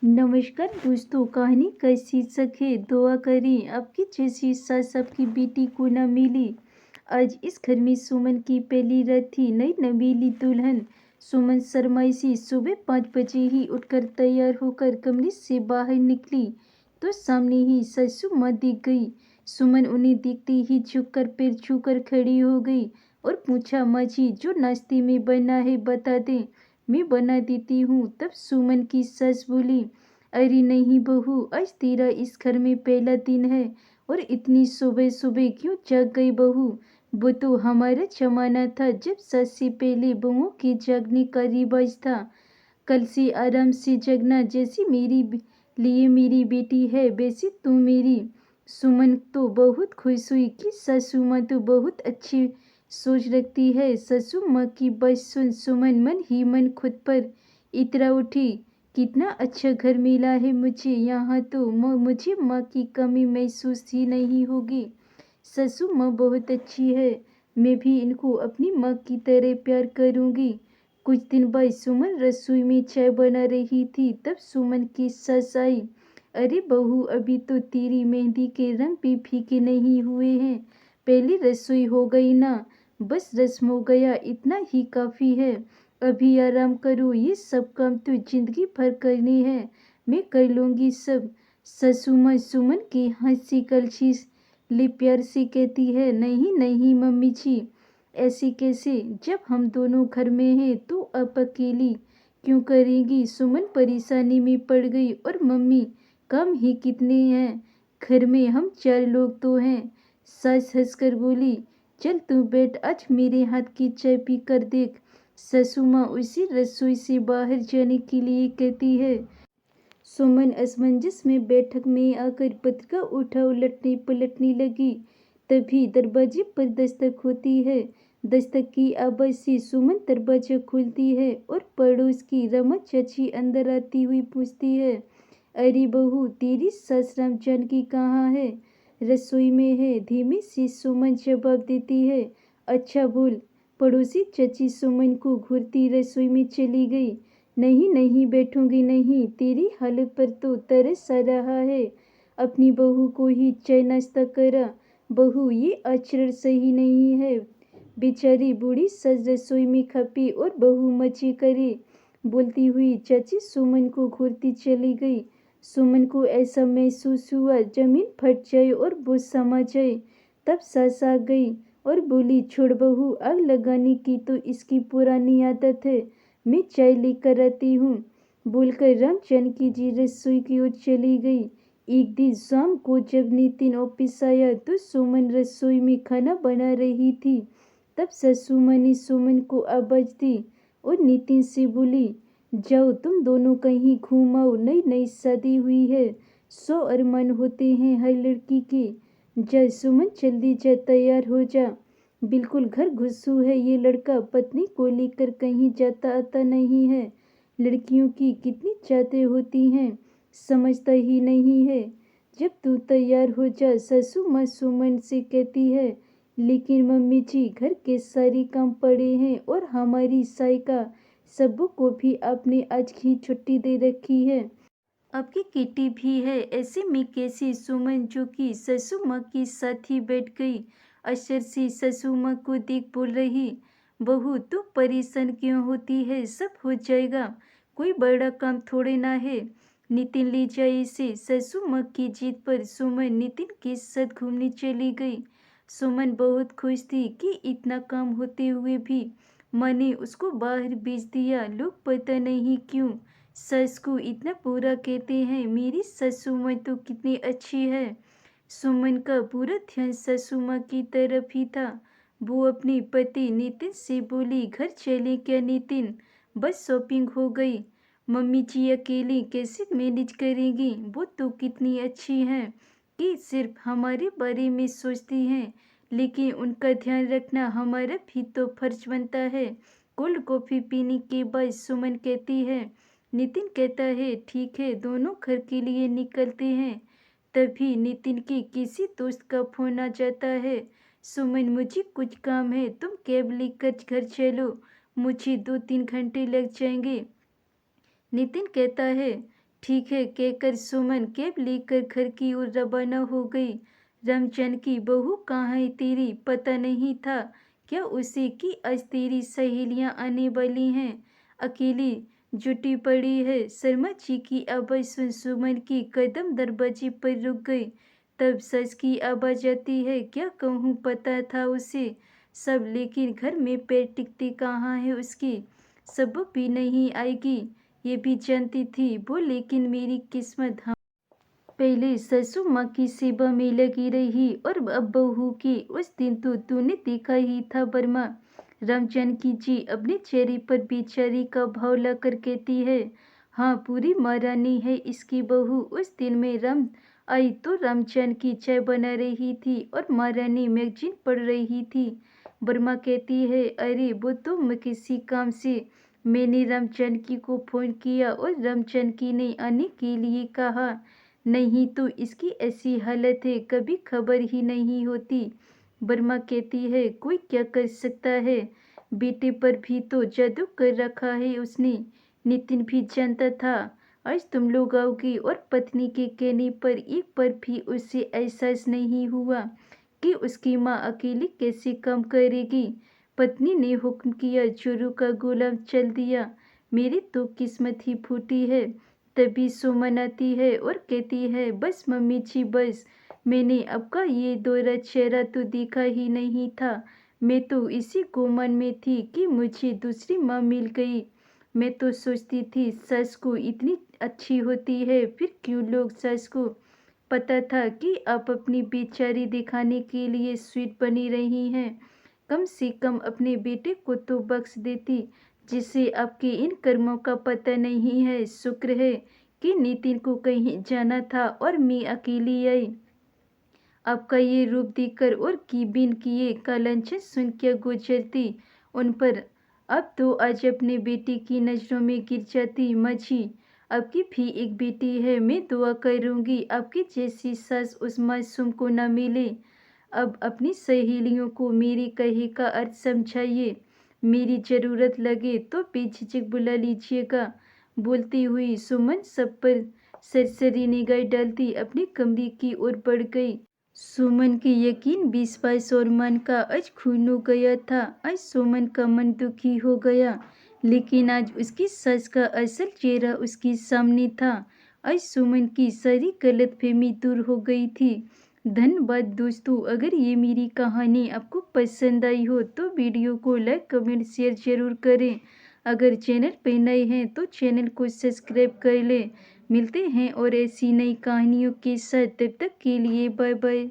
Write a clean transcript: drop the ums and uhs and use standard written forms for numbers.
नमस्कार दोस्तों, कहानी का शीर्षक है दुआ करें आपकी जैसी सास आपकी बेटी को न मिली। आज इस घर में सुमन की पहली रात थी। नई नवेली दुल्हन सुमन शर्माई सी सुबह 5 बजे ही उठकर तैयार होकर कमरे से बाहर निकली तो सामने ही सासू माँ दिख गई। सुमन उन्हें देखते ही झुककर पैर छूकर खड़ी हो गई और पूछा, माँ जी जो नाश्ते में बना है बता दें, मैं बना देती हूँ। तब सुमन की सास बोली, अरे नहीं बहू, आज तेरा इस घर में पहला दिन है और इतनी सुबह सुबह क्यों जाग गई बहू। वो तो हमारा जमाना था जब सास से पहले बहुओं के जागने का रिवाज था। कल से आराम से जगना, जैसी लिए मेरी बेटी है वैसी तू मेरी। सुमन तो बहुत खुश हुई कि सासू माँ तो बहुत अच्छी सोच रखती है। सासू माँ की बात सुन सुमन मन ही मन खुद पर इतरा उठी, कितना अच्छा घर मिला है मुझे। यहाँ तो मुझे माँ की कमी महसूस ही नहीं होगी। सासू माँ बहुत अच्छी है, मैं भी इनको अपनी माँ की तरह प्यार करूँगी। कुछ दिन बाद सुमन रसोई में चाय बना रही थी, तब सुमन की सास आई। अरे बहू, अभी तो तेरी मेहंदी के रंग भी फीके नहीं हुए हैं, पहली रसोई हो गई ना। बस रस्म हो गया, इतना ही काफ़ी है। अभी आराम करो, ये सब काम तो जिंदगी भर करने हैं, मैं कर लूँगी सब। ससु माँ सुमन की हंसी कलछी ले प्यार से कहती है, नहीं नहीं मम्मी जी, ऐसे कैसे, जब हम दोनों घर में हैं तो आप अकेली क्यों करेंगी। सुमन परेशानी में पड़ गई और मम्मी काम ही कितने हैं, घर में हम 4 लोग तो हैं। सास हंसकर बोली, चल तू बैठ, आज मेरे हाथ की चाय पी कर देख। ससु माँ उसी रसोई से बाहर जाने के लिए कहती है। सुमन असमंजस में बैठक में आकर पत्रिका उठा उलटने पलटने लगी। तभी दरवाजे पर दस्तक होती है। दस्तक की आवाज से सुमन दरवाजा खोलती है और पड़ोस की रमा चाची अंदर आती हुई पूछती है, अरे बहू, तेरी सास राम जानकी कहाँ है। रसोई में है, धीमे से सुमन जवाब देती है। अच्छा बोल। पड़ोसी चाची सुमन को घूरती रसोई में चली गई। नहीं नहीं बैठूंगी नहीं, तेरी हालत पर तो तरस आ रहा है। अपनी बहू को ही चाय नाश्ता करा। बहू, ये आचरण सही नहीं है। बेचारी बूढ़ी सज रसोई में खपी और बहू मचे करे। बोलती हुई चाची सुमन को घूरती चली गई। सुमन को ऐसा महसूस हुआ जमीन फट जाए और वो समा जाए। तब सास आ गई और बोली, छोड़ बहू, आग लगाने की तो इसकी पुरानी आदत है, मैं चाय लेकर आती हूँ। बोलकर राम जानकी जी रसोई की ओर चली गई। एक दिन शाम को जब नितिन ऑफिस आया तो सुमन रसोई में खाना बना रही थी। तब सासू माँ ने सुमन को आवाज दी और नितिन से बोली, जाओ तुम दोनों कहीं घूम आओ, नई नई शादी हुई है, 100 अरमान होते हैं हर लड़की के। जा सुमन, जल्दी जा, तैयार हो जा। बिल्कुल घर घुस्सू है ये लड़का, पत्नी को लेकर कहीं जाता आता नहीं है। लड़कियों की कितनी चाहते होती हैं, समझता ही नहीं है। जब तू तैयार हो जा, सासू माँ सुमन से कहती है। लेकिन मम्मी जी, घर के सारे काम पड़े हैं और हमारी साइका सबों को भी आपने आज की छुट्टी दे रखी है, आपकी किटी भी है, ऐसे में कैसे। सुमन जो कि ससु माँ के साथ ही बैठ गई, अशर से ससु माँ को देख बोल रही, बहू तू परेशान क्यों होती है, सब हो जाएगा, कोई बड़ा काम थोड़े ना है। नितिन ले जाए इसे। ससु माँ की जीत पर सुमन नितिन के साथ घूमने चली गई। सुमन बहुत खुश थी कि इतना काम होते हुए भी माँ ने उसको बाहर भेज दिया। लोग पता नहीं क्यों सस को इतना पूरा कहते हैं, मेरी ससु माँ तो कितनी अच्छी है। सुमन का पूरा ध्यान ससु माँ की तरफ ही था। वो अपने पति नितिन से बोली, घर चले क्या नितिन, बस शॉपिंग हो गई। मम्मी जी अकेली कैसे मैनेज करेंगी, वो तो कितनी अच्छी हैं कि सिर्फ हमारे बारे में सोचती हैं, लेकिन उनका ध्यान रखना हमारा भी तो फर्ज बनता है। कोल्ड कॉफ़ी पीने के बाद सुमन कहती है। नितिन कहता है, ठीक है, दोनों घर के लिए निकलते हैं। तभी नितिन के किसी दोस्त का फोन आ जाता है। सुमन, मुझे कुछ काम है, तुम कैब लेकर घर चलो, मुझे 2-3 घंटे लग जाएंगे। नितिन कहता है, ठीक है कहकर सुमन कैब लेकर घर की ओर रवाना हो गई। रामचंद की बहू कहाँ है तेरी, पता नहीं था क्या उसे कि आज तेरी सहेलियां आने वाली हैं। अकेली जुटी पड़ी है। शर्मा जी की आवाज सुन सुमन की कदम दरवाजे पर रुक गई। तब सस की आवाज आती है, क्या कहूँ, पता था उसे सब, लेकिन घर में पैर टिकते कहाँ है उसके। सब भी नहीं आएगी ये भी जानती थी वो, लेकिन मेरी किस्मत। हाँ, पहले ससुर माँ की सेवा में लगी रही और अब बहू की। उस दिन तो तूने देखा ही था वर्मा। रामचंद की जी अपने चेहरे पर बेचारी का भाव लाकर कहती है, हाँ पूरी महारानी है इसकी बहू। उस दिन में राम आई तो रामचंद की चाय बना रही थी और महारानी मैगजीन पढ़ रही थी। वर्मा कहती है, अरे वो तो मैं किसी काम से मैंने रामचंद की को फोन किया और रामचंद की ने आने के लिए कहा, नहीं तो इसकी ऐसी हालत है कभी खबर ही नहीं होती। वर्मा कहती है, कोई क्या कर सकता है, बेटे पर भी तो जादू कर रखा है उसने। नितिन भी जानता था आज तुम लोग आओगे और पत्नी के कहने पर एक बार भी उसे एहसास नहीं हुआ कि उसकी माँ अकेली कैसे काम करेगी। पत्नी ने हुक्म किया, चोरों का गुलाम चल दिया। मेरी तो किस्मत ही फूटी है। तभी सुमन आती है और कहती है, बस मम्मी जी बस, मैंने आपका ये दोहरा चेहरा तो देखा ही नहीं था। मैं तो इसी गुमान में थी कि मुझे दूसरी माँ मिल गई। मैं तो सोचती थी सास को इतनी अच्छी होती है, फिर क्यों लोग सास को। पता था कि आप अपनी बेचारी दिखाने के लिए स्वीट बनी रही हैं। कम से कम अपने बेटे को तो बख्श देती, जिसे आपके इन कर्मों का पता नहीं है। शुक्र है कि नितिन को कहीं जाना था और मैं अकेली आई। आपका ये रूप देखकर और की बिन किए का लांछन सुन क्या गुजरती उन पर। अब तो आज अपने बेटे की नज़रों में गिर जाती। माँ जी, आपकी भी एक बेटी है, मैं दुआ करूंगी आपकी जैसी सास उस मासूम को न मिले। अब अपनी सहेलियों को मेरे कहे का अर्थ समझाइए। मेरी ज़रूरत लगे तो बेझिझक बुला लीजिएगा। बोलती हुई सुमन सब पर सरसरी निगाह डालती अपने कमरे की ओर बढ़ गई। सुमन के यकीन विश्वास और मन का आज खून हो गया था। आज सुमन का मन दुखी हो गया, लेकिन आज उसकी सस का असल चेहरा उसके सामने था। आज सुमन की सारी गलतफहमी दूर हो गई थी। धन्यवाद दोस्तों। अगर ये मेरी कहानी आपको पसंद आई हो तो वीडियो को लाइक कमेंट शेयर जरूर करें। अगर चैनल पे नए हैं तो चैनल को सब्सक्राइब कर लें। मिलते हैं और ऐसी नई कहानियों के साथ, तब तक के लिए बाय बाय।